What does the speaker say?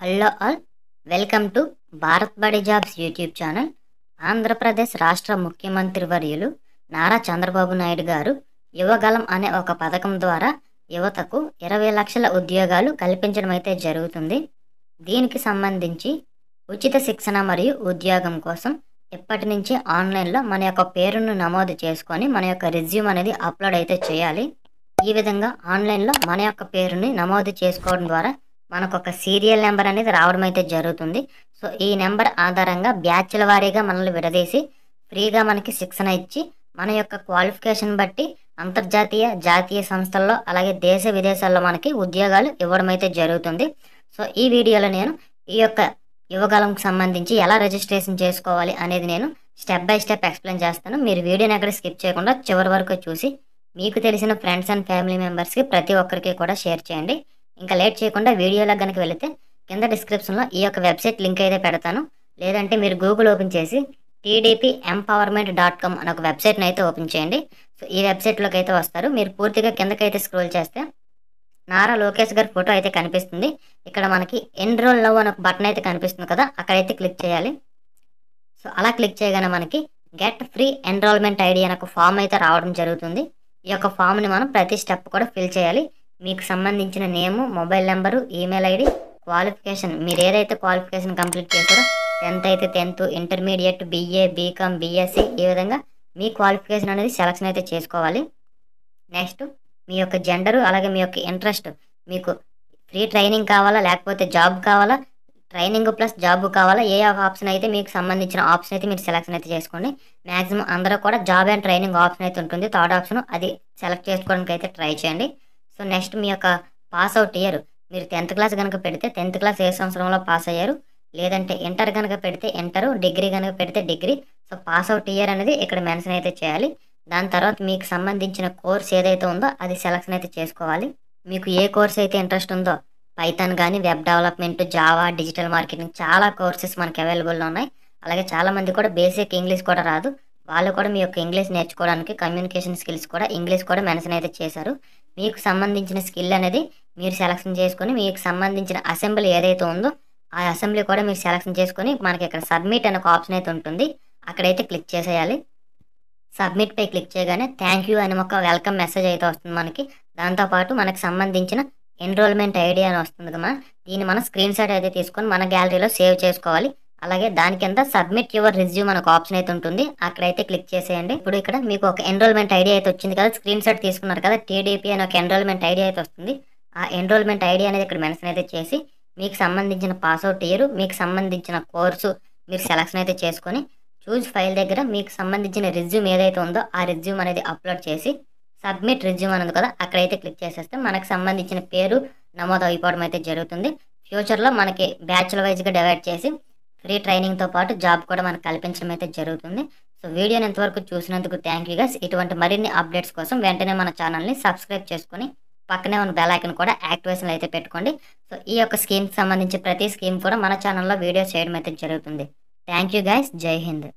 Hello all, welcome to Bharat బడి jobs YouTube channel. Andhra Pradesh రాష్ట్ర ముఖ్యమంత్రి వర్యులు నారా చంద్రబాబు నాయుడు గారు యువగలం అనే ఒక పథకం ద్వారా యువతకు 20 లక్షల ఉద్యోగాలు కల్పించడం అయితే జరుగుతుంది. దీనికి సంబంధించి ఉచిత శిక్షణ మరియు ఉద్యోగం కోసం ఇప్పటి నుంచి ఆన్లైన్లో మన యొక్క పేరును నమోదు చేసుకొని మన యొక్క రెజ్యూమ్ అనేది అప్లోడ్ అయితే చేయాలి. ఈ విధంగా ఆన్లైన్లో మన యొక్క పేరుని నమోదు చేసుకోవడం ద్వారా మనకు ఒక సీరియల్ నెంబర్ అనేది రావడం అయితే జరుగుతుంది. సో ఈ నెంబర్ ఆధారంగా బ్యాచ్ల వారీగా మనల్ని విడదీసి ఫ్రీగా మనకి శిక్షణ ఇచ్చి మన యొక్క క్వాలిఫికేషన్ బట్టి అంతర్జాతీయ జాతీయ సంస్థల్లో అలాగే దేశ విదేశాల్లో మనకి ఉద్యోగాలు ఇవ్వడం అయితే జరుగుతుంది. సో ఈ వీడియోలో నేను ఈ యొక్క యువగలంకు సంబంధించి ఎలా రిజిస్ట్రేషన్ చేసుకోవాలి అనేది నేను స్టెప్ బై స్టెప్ ఎక్స్ప్లెయిన్ చేస్తాను. మీరు వీడియోని ఎక్కడ స్కిప్ చేయకుండా చివరి వరకు చూసి మీకు తెలిసిన ఫ్రెండ్స్ అండ్ ఫ్యామిలీ మెంబర్స్కి ప్రతి ఒక్కరికి కూడా షేర్ చేయండి. ఇంకా లేట్ చేయకుండా వీడియోలో కనుక వెళితే కింద డిస్క్రిప్షన్లో ఈ యొక్క వెబ్సైట్ లింక్ అయితే పెడతాను. లేదంటే మీరు గూగుల్ ఓపెన్ చేసి tdpempowerment.com అనే ఒక వెబ్సైట్ని అయితే ఓపెన్ చేయండి. సో ఈ వెబ్సైట్లోకి అయితే వస్తారు. మీరు పూర్తిగా కిందకైతే స్క్రోల్ చేస్తే నారా లోకేష్ గారి ఫోటో అయితే కనిపిస్తుంది. ఇక్కడ మనకి ఎన్రోల్ నౌ అనే ఒక బటన్ అయితే కనిపిస్తుంది కదా, అక్కడైతే క్లిక్ చేయాలి. సో అలా క్లిక్ చేయగానే మనకి గెట్ ఫ్రీ ఎన్రోల్మెంట్ ఐడి అనే ఒక ఫామ్ అయితే రావడం జరుగుతుంది. ఈ యొక్క ఫామ్ని మనం ప్రతి స్టెప్ కూడా ఫిల్ చేయాలి. మీకు సంబంధించిన name, mobile number, email ID, qualification, మీరు ఏదైతే క్వాలిఫికేషన్ కంప్లీట్ చేశారో 10th అయితే 10th, intermediate, BA, BCom, BSc, ఈ విధంగా మీ క్వాలిఫికేషన్ అనేది సెలక్షన్ అయితే చేసుకోవాలి. నెక్స్ట్ మీ యొక్క జెండరు అలాగే మీ యొక్క ఇంట్రెస్ట్, మీకు ఫ్రీ ట్రైనింగ్ కావాలా లేకపోతే జాబ్ కావాలా, ట్రైనింగ్ ప్లస్ జాబ్ కావాలా, ఏ ఆప్షన్ అయితే మీకు సంబంధించిన ఆప్షన్ అయితే మీరు సెలెక్షన్ అయితే చేసుకోండి. మ్యాక్సిమం అందరూ కూడా జాబ్ అండ్ ట్రైనింగ్ ఆప్షన్ అయితే ఉంటుంది, థర్డ్ ఆప్షన్, అది సెలెక్ట్ చేసుకోవడానికి అయితే ట్రై చేయండి. సో నెక్స్ట్ మీ యొక్క పాస్ అవుట్ ఇయర్, మీరు 10th క్లాస్ కనుక పెడితే 10th క్లాస్ ఏ సంవత్సరంలో పాస్ అయ్యారు, లేదంటే ఇంటర్ కనుక పెడితే ఇంటరు, డిగ్రీ కనుక పెడితే degree. So pass out year అనేది ఇక్కడ మెన్షన్ అయితే చేయాలి. దాని తర్వాత మీకు సంబంధించిన కోర్స్ ఏదైతే ఉందో అది సెలెక్షన్ అయితే చేసుకోవాలి. మీకు ఏ కోర్స్ అయితే ఇంట్రెస్ట్ ఉందో, పైథాన్ కానీ, web development, Java, digital marketing, చాలా కోర్సెస్ మనకి అవైలబుల్లో ఉన్నాయి. అలాగే చాలామంది కూడా బేసిక్ ఇంగ్లీష్ కూడా రాదు, వాళ్ళు కూడా మీ యొక్క ఇంగ్లీష్ నేర్చుకోవడానికి కమ్యూనికేషన్ స్కిల్స్ కూడా ఇంగ్లీష్ కూడా మెన్షన్ అయితే చేశారు. మీకు సంబంధించిన స్కిల్ అనేది మీరు సెలెక్షన్ చేసుకొని మీకు సంబంధించిన అసెంబ్లీ ఏదైతే ఉందో ఆ అసెంబ్లీ కూడా మీరు సెలెక్షన్ చేసుకొని మనకి ఇక్కడ సబ్మిట్ అనే ఒక ఆప్షన్ అయితే ఉంటుంది, అక్కడైతే క్లిక్ చేసేయాలి. సబ్మిట్ పై క్లిక్ చేయగానే థ్యాంక్ యూ అని ఒక వెల్కమ్ మెసేజ్ అయితే వస్తుంది మనకి. దాంతోపాటు మనకు సంబంధించిన ఎన్రోల్మెంట్ ఐడి అని వస్తుంది కదా, దీన్ని మనం స్క్రీన్ షాట్ అయితే తీసుకొని మన గ్యాలరీలో సేవ్ చేసుకోవాలి. అలాగే దాని కింద సబ్మిట్ యువర్ రిజ్యూమ్ అనే ఒక ఆప్షన్ అయితే ఉంటుంది, అక్కడైతే క్లిక్ చేసేయండి. ఇప్పుడు ఇక్కడ మీకు ఒక ఎన్రోల్మెంట్ ఐడి అయితే వచ్చింది కదా, స్క్రీన్ షాట్ తీసుకున్నారు కదా, టీడీపీ అనే ఒక ఎన్రోల్మెంట్ ఐడి అయితే వస్తుంది. ఆ ఎన్రోల్మెంట్ ఐడి అనేది ఇక్కడ మెన్షన్ అయితే చేసి మీకు సంబంధించిన పాస్అవుట్ ఇయర్, మీకు సంబంధించిన కోర్సు మీరు సెలెక్షన్ అయితే చేసుకొని చూజ్ ఫైల్ దగ్గర మీకు సంబంధించిన రెజ్యూమ్ ఏదైతే ఉందో ఆ రెజ్యూమ్ అనేది అప్లోడ్ చేసి సబ్మిట్ రెజ్యూమ్ అనేది కదా, అక్కడైతే క్లిక్ చేసేస్తే మనకు సంబంధించిన పేరు నమోదు అయిపోవడం అయితే జరుగుతుంది. ఫ్యూచర్లో మనకి బ్యాచ్ల వైజ్గా డివైడ్ చేసి ఫ్రీ ట్రైనింగ్తో పాటు జాబ్ కూడా మనకు కల్పించడం అయితే జరుగుతుంది. సో వీడియోని ఇంతవరకు చూసినందుకు థ్యాంక్ యూ గైస్. ఇటువంటి మరిన్ని అప్డేట్స్ కోసం వెంటనే మన ఛానల్ని సబ్స్క్రైబ్ చేసుకొని పక్కనే ఉన్న బెల్ ఐకాన్ కూడా యాక్టివేషన్ అయితే పెట్టుకోండి. సో ఈ యొక్క స్కీమ్కి సంబంధించి ప్రతి స్కీమ్ కూడా మన ఛానల్లో వీడియో చేయడం అయితే జరుగుతుంది. Thank you guys. జై హింద్.